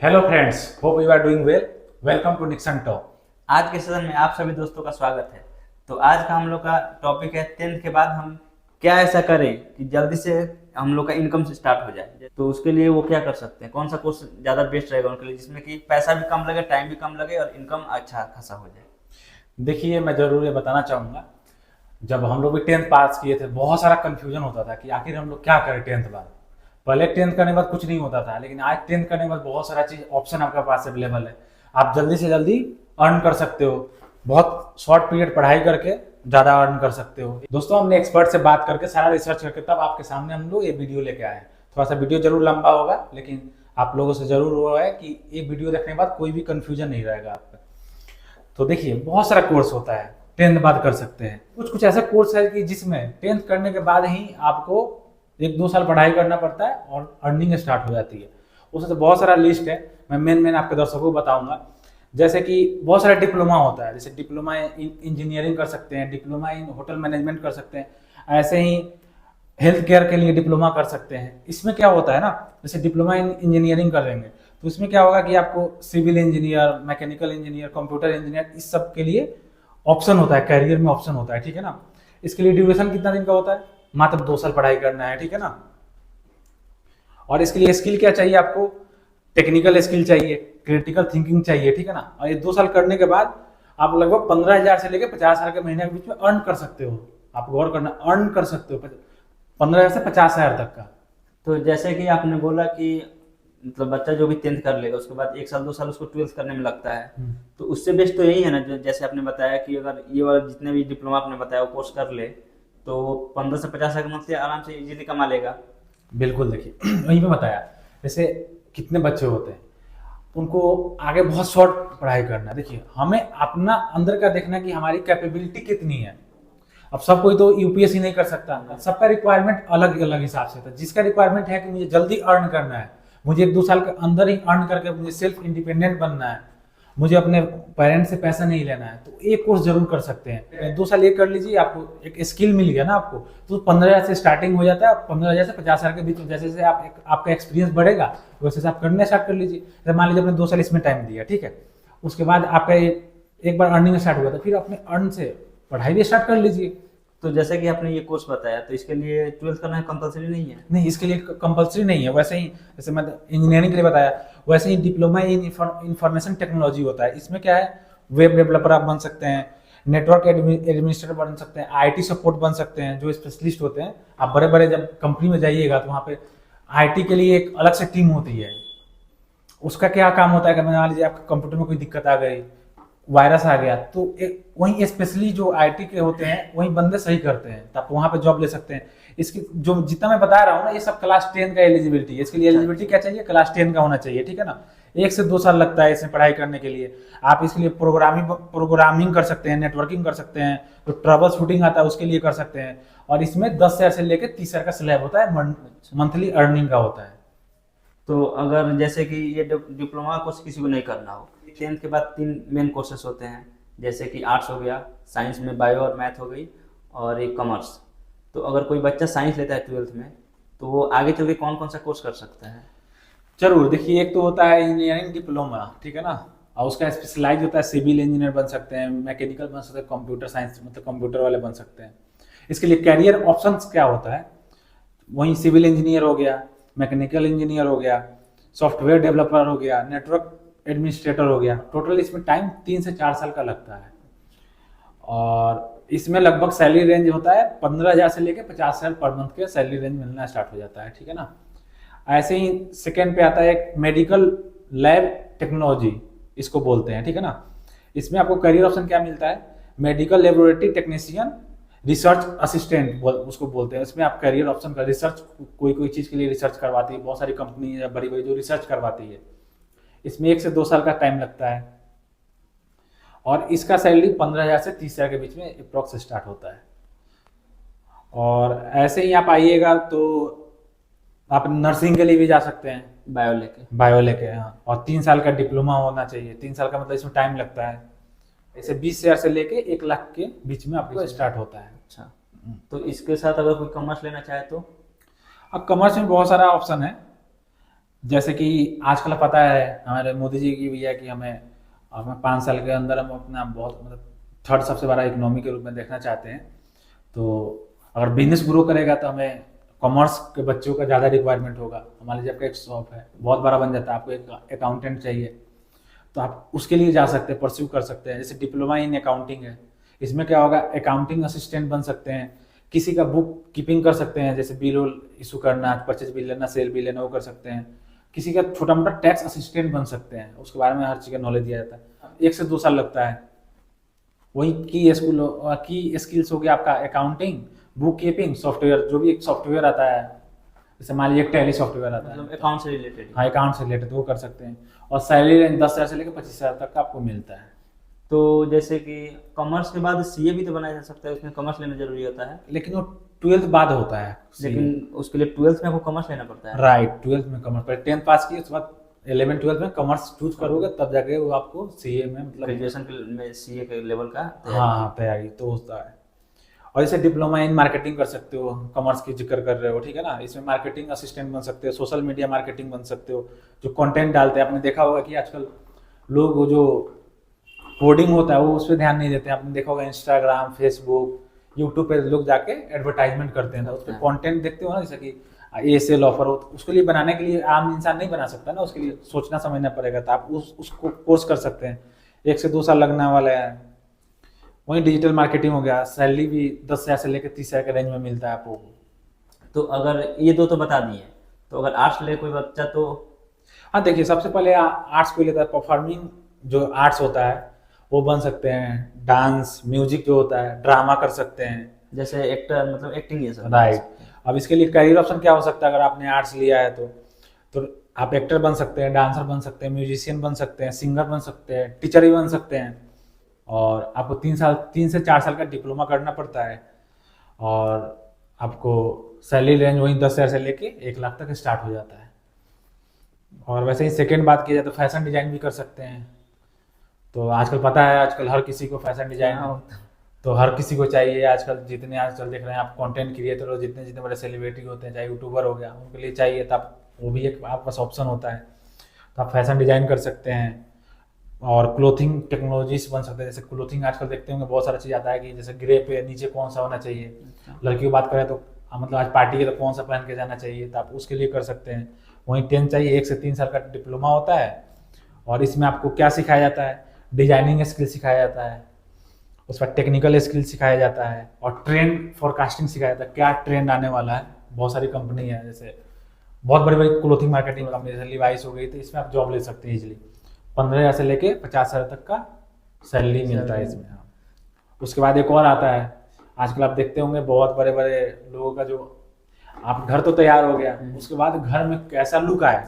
Hello friends, hope you are doing well. Welcome to Nixon talk. आज के session में आप सभी दोस्तों का स्वागत है। तो आज का हम लोग का टॉपिक है 10th के बाद हम क्या ऐसा करें कि जल्दी से हम लोग का इनकम से स्टार्ट हो जाए। तो उसके लिए वो क्या कर सकते हैं, कौन सा कोर्स ज़्यादा बेस्ट रहेगा उनके लिए, जिसमें कि पैसा भी कम लगे, टाइम भी कम लगे और इनकम अच्छा खासा हो जाए। देखिए, मैं जरूर ये बताना चाहूँगा, जब हम लोग भी 10th पास किए थे बहुत सारा कन्फ्यूजन होता था कि आखिर हम लोग क्या करें 10th बाद। पहले 10th करने के बाद कुछ नहीं होता था, लेकिन आज 10th करने के बाद बहुत सारा चीज़ ऑप्शन आपके पास अवेलेबल है। आप जल्दी से जल्दी अर्न कर सकते हो, बहुत शॉर्ट पीरियड पढ़ाई करके ज़्यादा अर्न कर सकते हो। दोस्तों, हमने एक्सपर्ट से बात करके सारा रिसर्च करके तब आपके सामने हम लोग ये वीडियो लेके आए हैं। थोड़ा सा वीडियो जरूर लंबा होगा, लेकिन आप लोगों से जरूर हुआ है कि ये वीडियो देखने के बाद कोई भी कन्फ्यूजन नहीं रहेगा आपका। तो देखिए, बहुत सारा कोर्स होता है, 10th बाद कर सकते हैं। कुछ कुछ ऐसा कोर्स है कि जिसमें 10th करने के बाद ही आपको 1-2 साल पढ़ाई करना पड़ता है और अर्निंग स्टार्ट हो जाती है। उसमें तो बहुत सारा लिस्ट है, मैं मेन आपके दर्शकों को बताऊंगा। जैसे कि बहुत सारा डिप्लोमा होता है, जैसे डिप्लोमा इन इंजीनियरिंग कर सकते हैं, डिप्लोमा इन होटल मैनेजमेंट कर सकते हैं, ऐसे ही हेल्थ केयर के लिए डिप्लोमा कर सकते हैं। इसमें क्या होता है ना, जैसे डिप्लोमा इन इंजीनियरिंग करेंगे तो इसमें क्या होगा कि आपको civil engineer, mechanical engineer, computer engineer, इस सब के लिए ऑप्शन होता है, कैरियर में ऑप्शन होता है, ठीक है ना। इसके लिए ड्यूरेशन कितना दिन का होता है, मात्र 2 साल पढ़ाई करना है, ठीक है ना। और इसके लिए स्किल क्या चाहिए आपको, टेक्निकल स्किल चाहिए, क्रिटिकल थिंकिंग चाहिए, ठीक है ना। और ये 2 साल करने के बाद आप लगभग 15,000 से लेकर 50,000 के महीने के बीच में अर्न कर सकते हो। आप गौर करना, अर्न कर सकते हो 15,000 से 50,000 तक का। तो जैसे कि आपने बोला कि मतलब बच्चा जो भी 10th कर लेगा उसके बाद 1 साल 2 साल उसको 12th करने में लगता है, तो उससे बेस्ट तो यही है ना, जो जैसे आपने बताया कि अगर ये वाला जितने भी डिप्लोमा आपने बताया वो कोर्स कर ले तो 15 से 50 हज़ार मंथली आराम से इजीली कमा लेगा। बिल्कुल, देखिए वहीं पे बताया, जैसे कितने बच्चे होते हैं उनको आगे बहुत शॉर्ट पढ़ाई करना है। देखिए, हमें अपना अंदर का देखना है कि हमारी कैपेबिलिटी कितनी है। अब सब कोई तो यूपीएससी नहीं कर सकता, सबका रिक्वायरमेंट अलग अलग हिसाब से था। जिसका रिक्वायरमेंट है कि मुझे जल्दी अर्न करना है, मुझे 1-2 साल के अंदर ही अर्न करके मुझे सेल्फ इंडिपेंडेंट बनना है, मुझे अपने पेरेंट्स से पैसा नहीं लेना है, तो एक कोर्स जरूर कर सकते हैं। 2 साल ये कर लीजिए, आपको एक स्किल मिल गया ना आपको, तो 15,000 से स्टार्टिंग हो जाता है। 15,000 से 50,000 के बीच में जैसे जैसे आपका एक्सपीरियंस बढ़ेगा वैसे आप करना स्टार्ट कर लीजिए। जैसे मान लीजिए आपने 2 साल इसमें टाइम दिया, ठीक है, उसके बाद आपका एक बार अर्निंग स्टार्ट हुआ तो फिर अपने अर्न से पढ़ाई भी स्टार्ट कर लीजिए। तो जैसे कि आपने ये कोर्स बताया तो इसके लिए 12th करना कंपलसरी नहीं है? नहीं, इसके लिए कंपलसरी नहीं है। वैसे ही जैसे मैं इंजीनियरिंग के लिए बताया, वैसे ही डिप्लोमा इन इंफॉर्मेशन टेक्नोलॉजी होता है। इसमें क्या है, वेब डेवलपर आप बन सकते हैं, नेटवर्क एडमिनिस्ट्रेटर बन सकते हैं, आईटी सपोर्ट बन सकते हैं, जो स्पेशलिस्ट होते हैं। आप बड़े बड़े जब कंपनी में जाइएगा तो वहाँ पे आईटी के लिए एक अलग से टीम होती है। उसका क्या काम होता है कि मान लीजिए आपके कंप्यूटर में कोई दिक्कत आ गई, वायरस आ गया, तो वहीं स्पेशली जो आईटी के होते हैं वहीं बंदे सही करते हैं, तो आप वहाँ पे जॉब ले सकते हैं। इसकी जो जितना मैं बता रहा हूँ ना, ये सब क्लास 10 का एलिजिबिलिटी है। इसके लिए एलिजिबिलिटी क्या चाहिए, क्लास 10 का होना चाहिए, ठीक है ना। 1 से 2 साल लगता है इसमें पढ़ाई करने के लिए। आप इसके लिए प्रोग्रामिंग कर सकते हैं, नेटवर्किंग कर सकते हैं, तो ट्रबल शूटिंग आता है उसके लिए कर सकते हैं। और इसमें 10,000 से लेकर 30,000 का स्लैब होता है, मंथली अर्निंग का होता है। तो अगर जैसे कि ये डिप्लोमा कोर्स किसी को नहीं करना हो, 10th के बाद 3 मेन कोर्सेस होते हैं, जैसे कि आर्ट्स हो गया, साइंस में बायो और मैथ हो गई, और एक कॉमर्स। तो अगर कोई बच्चा साइंस लेता है 12th में तो वो आगे चल के कौन कौन सा कोर्स कर सकता है? जरूर, देखिए, एक तो होता है इंजीनियरिंग डिप्लोमा, ठीक है ना, और उसका स्पेशलाइज होता है, सिविल इंजीनियर बन सकते हैं, मैकेनिकल बन सकते हैं, कंप्यूटर साइंस मतलब कंप्यूटर वाले बन सकते हैं। इसके लिए कैरियर ऑप्शंस क्या होता है, वहीं सिविल इंजीनियर हो गया, मैकेनिकल इंजीनियर हो गया, सॉफ्टवेयर डेवलपर हो गया, नेटवर्क एडमिनिस्ट्रेटर हो गया। टोटल इसमें टाइम 3 से 4 साल का लगता है। और इसमें लगभग सैलरी रेंज होता है 15,000 से लेकर 50,000 पर मंथ के सैलरी रेंज मिलना स्टार्ट हो जाता है, ठीक है ना। ऐसे ही सेकेंड पे आता है एक मेडिकल लैब टेक्नोलॉजी, इसको बोलते हैं, ठीक है ना। इसमें आपको करियर ऑप्शन क्या मिलता है, medical laboratory technician, research assistant उसको बोलते हैं। इसमें आप करियर ऑप्शन का रिसर्च, कोई चीज़ के लिए रिसर्च करवाती है, बहुत सारी कंपनी है बड़ी बड़ी जो रिसर्च करवाती है। इसमें 1 से 2 साल का टाइम लगता है और इसका सैलरी 15,000 से 30,000 के बीच में अप्रॉक्स स्टार्ट होता है। और ऐसे ही आप आइएगा तो आप नर्सिंग के लिए भी जा सकते हैं, बायो लेके, हाँ। और 3 साल का डिप्लोमा होना चाहिए। 3 साल का मतलब इसमें टाइम लगता है। ऐसे 20,000 से लेके 1 लाख के बीच में आपको स्टार्ट होता है। अच्छा, तो इसके साथ अगर कोई कॉमर्स लेना चाहे तो? अब कॉमर्स में बहुत सारा ऑप्शन है। जैसे कि आजकल पता है हमारे मोदी जी की भी है कि हमें 5 साल के अंदर हम अपना बहुत मतलब थर्ड सबसे बड़ा इकोनॉमी के रूप में देखना चाहते हैं। तो अगर बिजनेस ग्रो करेगा तो हमें कॉमर्स के बच्चों का ज़्यादा रिक्वायरमेंट होगा। हमारे जब का एक शॉप है बहुत बड़ा बन जाता है, आपको एक अकाउंटेंट चाहिए तो आप उसके लिए जा सकते हैं, परस्यू कर सकते हैं। जैसे डिप्लोमा इन अकाउंटिंग है, इसमें क्या होगा, अकाउंटिंग असिस्टेंट बन सकते हैं, किसी का बुक कीपिंग कर सकते हैं, जैसे बिल इशू करना, परचेज बिल लेना, सेल बिल लेना, वो कर सकते हैं। किसी का छोटा मोटा टैक्स असिस्टेंट बन सकते हैं, उसके बारे में हर चीज़ का नॉलेज दिया जाता है। 1 से 2 साल लगता है। वही की स्किल्स हो गया आपका अकाउंटिंग, बुक कीपिंग, सॉफ्टवेयर, जो भी एक सॉफ्टवेयर आता है, जैसे मान लीजिए एक टैली सॉफ्टवेयर आता है, मतलब अकाउंट से रिलेटेड। हाँ अकाउंट से रिलेटेड, वो कर सकते हैं। और सैलरी रेंज 10,000 से लेकर 25,000 तक का आपको मिलता है। तो जैसे कि कॉमर्स के बाद सीए भी तो बनाया जा सकता है, उसमें कॉमर्स लेना जरूरी होता है। लेकिन वो 12th बाद होता है लेकिन उसके लिए 12th में आपको कॉमर्स लेना पड़ता है। राइट, 12th में कॉमर्स, पहले 10th पास किए उसके बाद 11 12th में कॉमर्स चूज करोगे तब जाके वो आपको सीए में मतलब ग्रेजुएशन में सीए के लेवल का हाँ तैयारी तो होता है। और जैसे डिप्लोमा इन मार्केटिंग कर सकते हो, कॉमर्स की जिक्र कर रहे हो, ठीक है ना, इसमें मार्केटिंग असिस्टेंट बन सकते हो, सोशल मीडिया मार्केटिंग बन सकते हो, जो कंटेंट डालते हैं। आपने देखा होगा कि आजकल लोग वो जो कोडिंग होता है वो उस पर ध्यान नहीं देते हैं। आपने देखा होगा इंस्टाग्राम, फेसबुक, यूट्यूब पे लोग जाके एडवर्टाइजमेंट करते हैं, तो उस पर कंटेंट देखते हो ना, जैसे कि ये सेल ऑफर हो, तो उसके लिए बनाने के लिए आम इंसान नहीं बना सकता ना, उसके लिए सोचना समझना पड़ेगा। तो आप उसको कोर्स कर सकते हैं, 1 से 2 साल लगने वाला है। वहीं डिजिटल मार्केटिंग हो गया, सैलरी भी 10,000 से लेकर 30,000 के रेंज में मिलता है आपको। तो अगर ये दो तो बता दिए, तो अगर आर्ट्स ले कोई बच्चा तो हाँ देखिए, सबसे पहले आर्ट्स को लेता है, परफॉर्मिंग जो आर्ट्स होता है वो बन सकते हैं, डांस म्यूजिक जो होता है, ड्रामा कर सकते हैं। जैसे एक्टर मतलब एक्टिंग ये सब। राइट। अब इसके लिए करियर ऑप्शन क्या हो सकता है, अगर आपने आर्ट्स लिया है तो आप एक्टर बन सकते हैं, डांसर बन सकते हैं, म्यूजिशियन बन सकते हैं, सिंगर बन सकते हैं, टीचर भी बन सकते हैं। और आपको 3 से 4 साल का डिप्लोमा करना पड़ता है। और आपको सैलरी रेंज वही 10,000 से लेके 1 लाख तक स्टार्ट हो जाता है। और वैसे ही सेकेंड बात की जाए तो फैशन डिजाइन भी कर सकते हैं। तो आजकल पता है, आजकल हर किसी को फैशन डिजाइन तो हर किसी को चाहिए। आजकल जितने आजकल देख रहे हैं आप, कंटेंट क्रिएटर और जितने जितने बड़े सेलिब्रिटी होते हैं, चाहे यूट्यूबर हो गया, उनके लिए चाहिए, तब वो भी एक आपके पास ऑप्शन होता है। तो आप फैशन डिजाइन कर सकते हैं। और क्लोथिंग टेक्नोलॉजीज बन सकते हैं। जैसे क्लोथिंग आजकल देखते होंगे बहुत सारा चीज़ आता है कि जैसे ग्रे पे नीचे कौन सा होना चाहिए, लड़की की बात करें तो मतलब आज पार्टी है तो कौन सा पहन के जाना चाहिए, तो आप उसके लिए कर सकते हैं। वहीं 10 चाहिए, 1 से 3 साल का डिप्लोमा होता है। और इसमें आपको क्या सिखाया जाता है, डिजाइनिंग स्किल सिखाया जाता है, उस पर टेक्निकल स्किल सिखाया जाता है, और ट्रेंड फोरकास्टिंग सिखाया जाता है, क्या ट्रेंड आने वाला है। बहुत सारी कंपनी है, जैसे बहुत बड़ी बड़ी क्लोथिंग मार्केटिंग कंपनी जैसे लिवाइस हो गई, तो इसमें आप जॉब ले सकते हैं इजिली। 15,000 से लेके 50,000 तक का सैलरी मिलता है इसमें। हाँ, उसके बाद एक और आता है, आजकल आप देखते होंगे बहुत बड़े बड़े लोगों का, जो आप घर तो तैयार हो गया, उसके बाद घर में कैसा लुक आया,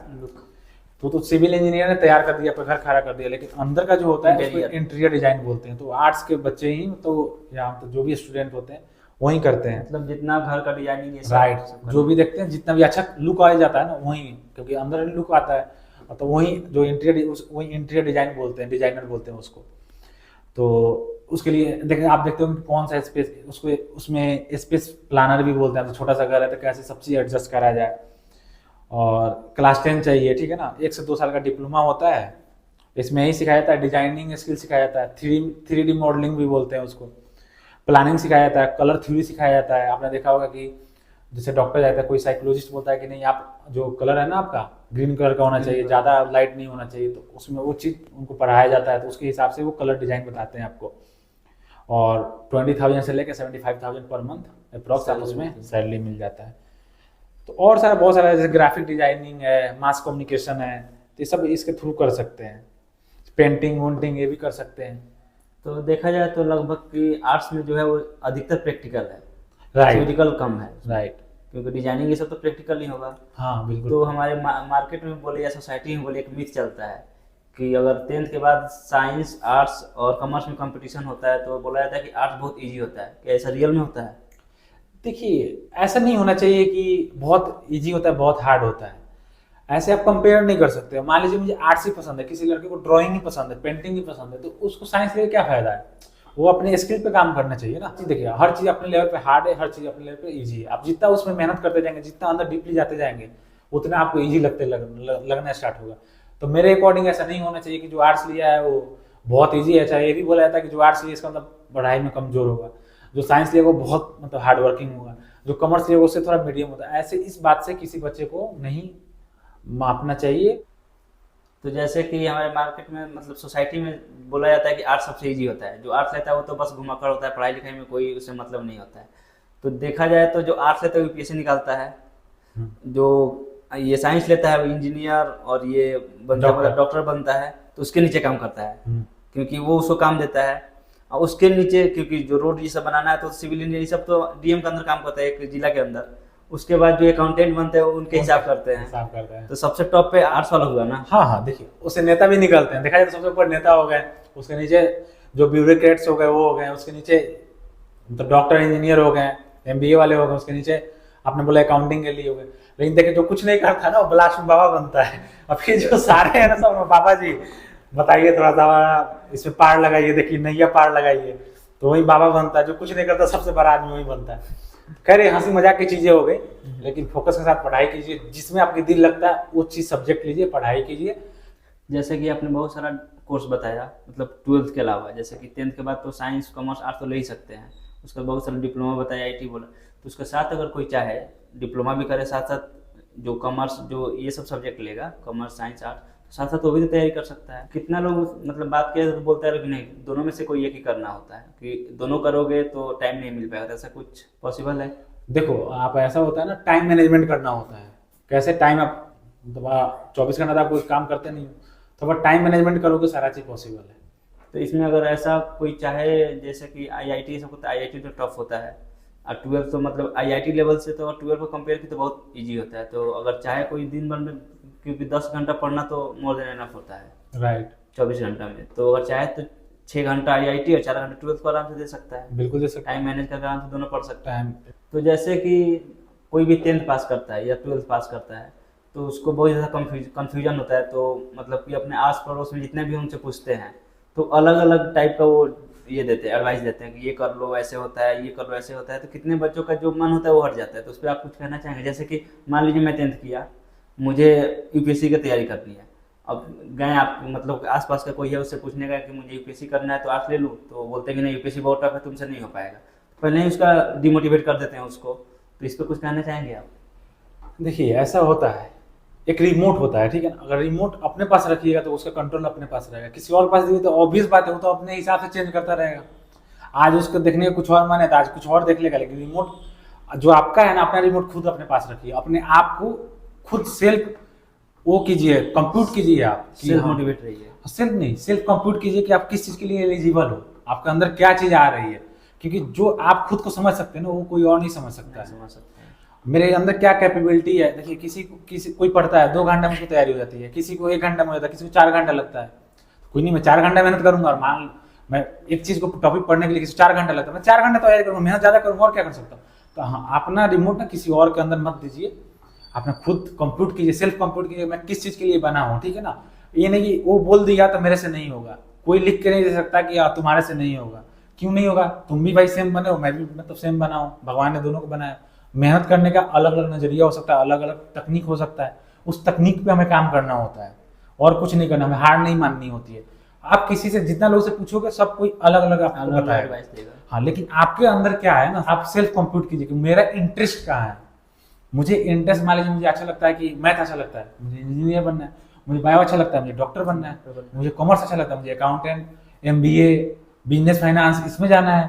तो सिविल इंजीनियर ने तैयार कर दिया, पर घर खड़ा कर दिया, लेकिन अंदर का जो होता है उसको इंटीरियर डिजाइन बोलते हैं। तो आर्ट्स के बच्चे ही तो या तो जो भी स्टूडेंट होते हैं वही करते हैं। मतलब जितना घर का डिजाइनिंग राइट, जो भी देखते हैं जितना भी अच्छा लुक आ जाता है ना वही, क्योंकि अंदर लुक आता है, तो वही जो वही इंटीरियर डिजाइन बोलते हैं, डिजाइनर बोलते हैं उसको। तो उसके लिए देखें, आप देखते हो कौन सा स्पेस, उसको उसमें स्पेस प्लानर भी बोलते हैं। तो छोटा सा घर है तो कैसे सब चीज़ एडजस्ट करा जाए। और क्लास 10 चाहिए, ठीक है ना, 1 से 2 साल का डिप्लोमा होता है। इसमें यही सिखाया जाता है, डिजाइनिंग स्किल सिखाया जाता है, 3D मॉडलिंग भी बोलते हैं उसको, प्लानिंग सिखाया जाता है, कलर थ्योरी सिखाया जाता है। आपने देखा होगा कि जैसे डॉक्टर जाता है, कोई साइकोलॉजिस्ट बोलता है कि नहीं आप जो कलर है ना आपका ग्रीन कलर का होना चाहिए, ज़्यादा लाइट नहीं होना चाहिए, तो उसमें वो चीज़ उनको पढ़ाया जाता है। तो उसके हिसाब से वो कलर डिजाइन बताते हैं आपको। और 20,000 से लेकर 75,000 पर मंथ अप्रॉक्स आप उसमें सैलरी मिल जाता है। तो और सारा बहुत सारा, जैसे ग्राफिक डिजाइनिंग है, मास कम्युनिकेशन है, तो ये सब इसके थ्रू कर सकते हैं। पेंटिंग वोंटिंग ये भी कर सकते हैं। तो देखा जाए तो लगभग कि आर्ट्स में जो है वो अधिकतर प्रैक्टिकल है, राइट, थ्योरिटिकल कम है, राइट, क्योंकि डिजाइनिंग ये सब तो प्रैक्टिकल नहीं होगा। हाँ बिल्कुल। तो हमारे मार्केट में बोले या सोसाइटी में बोले एक मिथ चलता है कि अगर 10th के बाद साइंस आर्ट्स और कॉमर्स में कंपटीशन होता है तो बोला जाता है कि आर्ट्स बहुत इजी होता है। क्या ऐसा रियल में होता है? देखिए, ऐसा नहीं होना चाहिए कि बहुत इजी होता है बहुत हार्ड होता है, ऐसे आप कंपेयर नहीं कर सकते। मान लीजिए मुझे आर्ट्स ही पसंद है, किसी लड़के को ड्राइंग ही पसंद है, पेंटिंग ही पसंद है, तो उसको साइंस लेके क्या फायदा है? वो अपने स्किल पे काम करना चाहिए ना। देखिए, हर चीज़ अपने लेवल पे हार्ड है, हर चीज़ अपने लेवल पे इजी है। आप जितना उसमें मेहनत करते जाएंगे, जितना अंदर डीपली जाते जाएंगे, उतना आपको ईजी लगना स्टार्ट होगा। तो मेरे अकॉर्डिंग ऐसा नहीं होना चाहिए कि जो आर्ट्स लिया है वो बहुत ईजी है। चाहे ये भी बोला जाता है कि जो आर्ट्स लिया इसका मतलब पढ़ाई में कमजोर होगा, जो साइंस लिया वो बहुत मतलब हार्ड वर्किंग होगा, जो कॉमर्स लिया उससे थोड़ा मीडियम होता है। ऐसे इस बात से किसी बच्चे को नहीं मापना चाहिए। तो जैसे कि हमारे मार्केट में मतलब सोसाइटी में बोला जाता है कि आर्ट्स सबसे इजी होता है, जो आर्ट्स लेता है वो तो बस घुमाकर होता है, पढ़ाई लिखाई में कोई उससे मतलब नहीं होता है। तो देखा जाए तो जो आर्ट्स लेता है वो यूपीएससी निकालता है, जो ये साइंस लेता है वो इंजीनियर और ये बनता है मतलब डॉक्टर बनता है, तो उसके नीचे काम करता है क्योंकि वो उसको काम देता है। और उसके नीचे क्योंकि जो रोड ये सब बनाना है तो सिविल इंजीनियर सब तो डीएम के अंदर काम करता है एक जिला के अंदर। उसके बाद जो अकाउंटेंट बनते हैं उनके हिसाब करते हैं। तो सबसे टॉप पे आर्ट्स वाला हुआ ना। हाँ, देखिए उससे नेता भी निकलते हैं। देखा जाए तो सबसे ऊपर नेता हो गए, उसके नीचे जो ब्यूरोक्रेट्स हो गए वो हो गए, उसके नीचे मतलब डॉक्टर इंजीनियर हो गए, एमबीए वाले हो गए, उसके नीचे आपने बोला अकाउंटिंग के लिए हो गए। लेकिन देखिए जो कुछ नहीं करता ना वो लास्ट में बाबा बनता है। अब ये जो सारे हैं ना सब बाबा जी बताइए थोड़ा सा इसमें पार लगाइए, देखिए नैया पार लगाइए, तो वही बाबा बनता है। जो कुछ नहीं करता सबसे बड़ा आदमी वही बनता है। खैर ये हंसी मजाक की चीजें हो गई, लेकिन फोकस के साथ पढ़ाई कीजिए, जिसमें आपकी दिल लगता है वो चीज सब्जेक्ट लीजिए, पढ़ाई कीजिए। जैसे कि आपने बहुत सारा कोर्स बताया मतलब 12th के अलावा, जैसे कि 10th के बाद तो साइंस कॉमर्स आर्ट्स तो ले ही सकते हैं, उसका बहुत सारा डिप्लोमा बताया, आईटी बोला। तो उसके साथ अगर कोई चाहे डिप्लोमा भी करे, साथ साथ जो कॉमर्स जो ये सब सब्जेक्ट लेगा कॉमर्स साइंस आर्ट, साथ साथ वो भी तो तैयारी कर सकता है। कितना लोग मतलब बात किया तो बोलता है कि नहीं दोनों में से कोई एक ही करना होता है, कि दोनों करोगे तो टाइम नहीं मिल पाएगा। ऐसा कुछ पॉसिबल है? देखो आप ऐसा होता है ना, टाइम मैनेजमेंट करना होता है। कैसे टाइम आप 24 घंटा आप कोई काम करते नहीं हो, तो अगर टाइम मैनेजमेंट करोगे सारा चीज पॉसिबल है। तो इसमें अगर ऐसा कोई चाहे जैसे कि आईआईटी सब होता है, आईआईटी तो टफ होता है और 12 तो मतलब आईआईटी लेवल से तो 12 को कंपेयर की तो बहुत इजी होता है। तो अगर चाहे कोई दिन भर में, क्योंकि 10 घंटा पढ़ना तो मोर देन एनफ होता है राइट 24 घंटा में, तो अगर चाहे तो 6 घंटा आईआईटी और 4 घंटा 12 को आराम से दे सकता है। बिल्कुल दे सकता है, टाइम मैनेज करके आराम से दोनों पढ़ सकता है। टाइम। तो जैसे कि कोई भी 10th पास करता है या 12th पास करता है तो उसको बहुत ज़्यादा कन्फ्यूजन होता है। तो मतलब कि अपने आस पड़ोस में जितने भी उनसे पूछते हैं तो अलग अलग टाइप का वो ये देते हैं, एडवाइस देते हैं कि ये कर लो ऐसे होता है, ये कर लो ऐसे होता है। तो कितने बच्चों का जो मन होता है वो हट जाता है। तो उस पर आप कुछ कहना चाहेंगे? जैसे कि मान लीजिए मैं 10th किया, मुझे यूपीएससी की तैयारी करनी है, अब गए आप मतलब आसपास का कोई है उससे पूछने का कि मुझे यूपीएससी करना है तो आर्ट्स ले लूँ, तो बोलते हैं कि नहीं यूपीएससी बहुत टफ है, तुमसे नहीं हो पाएगा। पहले ही उसका डिमोटिवेट कर देते हैं उसको। तो इस पर कुछ कहना चाहेंगे आप? देखिए ऐसा होता है, एक रिमोट होता है, ठीक है ना। अगर रिमोट अपने पास रखिएगा तो उसका कंट्रोल अपने पास रहेगा, किसी और पास दिए तो ऑब्वियस बात है वो तो अपने हिसाब से चेंज करता रहेगा। आज उसको देखने का कुछ और मन है तो आज कुछ और देख लेगा, लेकिन रिमोट जो आपका है ना, अपना रिमोट खुद अपने पास रखिए, अपने आप को खुद सेल्फ वो कीजिए, कंप्यूट कीजिए आप, सेल्फ मोटिवेट रहिए। सेल्फ नहीं, सेल्फ कंप्यूट कीजिए कि आप किस चीज के लिए एलिजिबल हो, आपके अंदर क्या चीज आ रही है। क्योंकि जो आप खुद को समझ सकते हैं ना वो कोई और नहीं समझ सकता है। समझ सकते हैं मेरे अंदर क्या कैपेबिलिटी है। देखिए किसी कोई पढ़ता है 2 घंटे में उसकी तैयारी हो जाती है, किसी को 1 घंटा में हो जाता है, किसी को 4 घंटा लगता है। कोई नहीं, मैं 4 घंटा मेहनत करूंगा और मान मैं एक चीज को टॉपिक पढ़ने के लिए किसी 4 घंटा लगता है, मैं 4 घंटा तैयारी करूंगा, मेहनत ज्यादा करूंगा और क्या कर सकता हूँ। तो हाँ, अपना रिमोट ना किसी और के अंदर मत दीजिए, अपना खुद कंप्यूट कीजिए, सेल्फ कंप्यूट कीजिए, मैं किस चीज के लिए बना हूँ, ठीक है ना। ये नहीं कि वो बोल दिया तो मेरे से नहीं होगा, कोई लिख के नहीं दे सकता कि तुम्हारे से नहीं होगा। क्यों नहीं होगा? तुम भी भाई सेम बने हो, मैं भी मतलब सेम बना हूँ, भगवान ने दोनों को बनाया। मेहनत करने का अलग अलग नजरिया हो सकता है, अलग अलग तकनीक हो सकता है, उस तकनीक पे हमें काम करना होता है और कुछ नहीं करना, हमें हार नहीं माननी होती है। आप किसी से जितना लोग से पूछोगे सब कोई अलग अलग आपको बताएगा। हाँ, लेकिन आपके अंदर क्या है ना, आप सेल्फ कंप्यूट कीजिए कि मेरा इंटरेस्ट कहाँ है। मुझे इंटरेस्ट, मान लीजिए मुझे अच्छा लगता है कि मैथ अच्छा लगता है, मुझे इंजीनियर बनना है, मुझे बायो अच्छा लगता है, मुझे डॉक्टर बनना है, मुझे कॉमर्स अच्छा लगता है, मुझे अकाउंटेंट, एमबीए, बिजनेस फाइनेंस इसमें जाना है,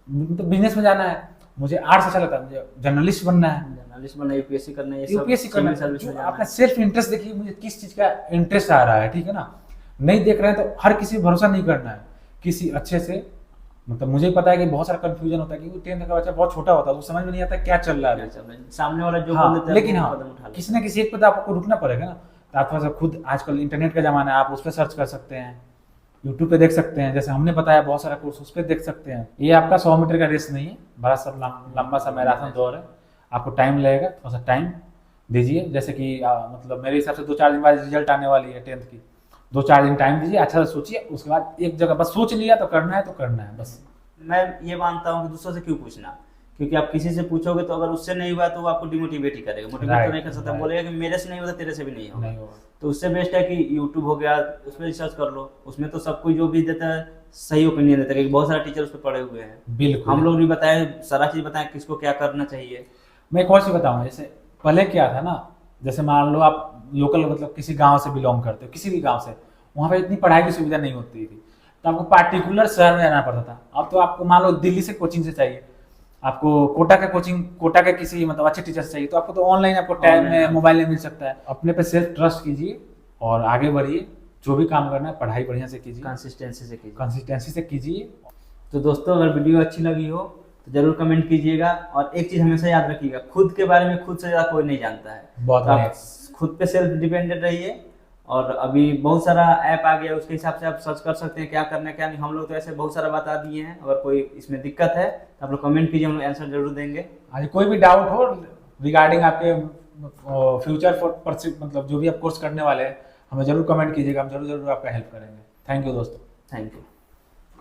तो बिजनेस में जाना है, मुझे आर्ट्स अच्छा लगता है, मुझे जर्नलिस्ट बनना है, यूपीएससी करना है, यूपीएससी करना है। अपना सेल्फ इंटरेस्ट देखिए, मुझे किस चीज का इंटरेस्ट आ रहा है, ठीक है ना। नहीं देख रहे हैं तो हर किसी पर भरोसा नहीं करना है, किसी अच्छे से मतलब मुझे पता है कि बहुत सारा कंफ्यूजन होता है क्योंकि 10th का बच्चा बहुत छोटा होता है, उसको समझ में नहीं आता क्या चल रहा है सामने वाला जो हाँ, बोल देता है। लेकिन हाँ किसी ना किसी एक पे तो आपको रुकना पड़ेगा ना। तो आप थोड़ा सा खुद, आजकल इंटरनेट का जमाना है, आप उस पर सर्च कर सकते हैं, यूट्यूब पे देख सकते हैं, जैसे हमने बताया बहुत सारा कोर्स उस पर देख सकते हैं। ये आपका 100 मीटर का रेस नहीं है, बड़ा सब लंबा सा मैराथन दौड़ है, आपको टाइम लगेगा, थोड़ा सा टाइम दीजिए। जैसे कि मतलब मेरे हिसाब से 2-4 दिन बाद रिजल्ट आने वाली है 10th की, 2-4 दिन टाइम दीजिए, अच्छा से सोचिए, उसके बाद एक जगह बस सोच लिया तो करना है बस। मैं ये मानता हूँ कि दूसरों से क्यों पूछना, क्योंकि आप किसी से पूछोगे तो अगर उससे नहीं हुआ तो वो आपको डिमोटिवेट ही करेगा, मोटिवेट तो Right, नहीं कर सकता, right. बोलेगा कि मेरे से नहीं होता तेरे से भी नहीं होगा। नहीं होगा। तो उससे बेस्ट है कि यूट्यूब हो गया, उसमें रिसर्च कर लो, उसमें तो सब कोई जो भी देता है सही ओपिनियन देता है, क्योंकि बहुत सारे टीचर उस पर पढ़े हुए हैं। बिल्कुल। हम लोग भी बताए, सारा चीज बताएं किसको क्या करना चाहिए। मैं एक और चीज बताऊंगा, जैसे पहले क्या था ना, जैसे मान लो आप लोकल मतलब किसी गांव से बिलोंग करते हो, किसी भी गांव से, वहां पे इतनी पढ़ाई की सुविधा नहीं होती थी, तो आपको पार्टिकुलर शहर में जाना पड़ता था। अब तो आपको मान लो दिल्ली से कोचिंग से चाहिए, आपको कोटा का कोचिंग, कोटा के किसी मतलब अच्छे टीचर से चाहिए, तो आपको तो ऑनलाइन आपको टाइम में Online, मोबाइल में मिल सकता है। अपने पे सेल्फ ट्रस्ट कीजिए और आगे बढ़िए, जो भी काम करना है पढ़ाई बढ़िया से कीजिए, कंसिस्टेंसी से कीजिए। कंसिस्टेंसी से कीजिए। तो दोस्तों अगर वीडियो अच्छी लगी हो तो जरूर कमेंट कीजिएगा, और एक चीज हमेशा याद रखिएगा, खुद के बारे में खुद से ज्यादा कोई नहीं जानता है। बहुत तो आप बढ़िया। खुद पे सेल्फ डिपेंडेंट रहिए, और अभी बहुत सारा ऐप आ गया, उसके हिसाब से आप सर्च कर सकते हैं क्या करना है क्या नहीं। हम लोग तो ऐसे बहुत सारा बता दिए हैं, अगर कोई इसमें दिक्कत है तो आप लोग कमेंट कीजिए, हम लोग आंसर जरूर देंगे। आज कोई भी डाउट हो रिगार्डिंग आपके फ्यूचर फॉर मतलब जो भी आप कोर्स करने वाले हैं, हमें जरूर कमेंट कीजिएगा, हम जरूर जरूर आपका हेल्प करेंगे। थैंक यू दोस्तों। Thank you.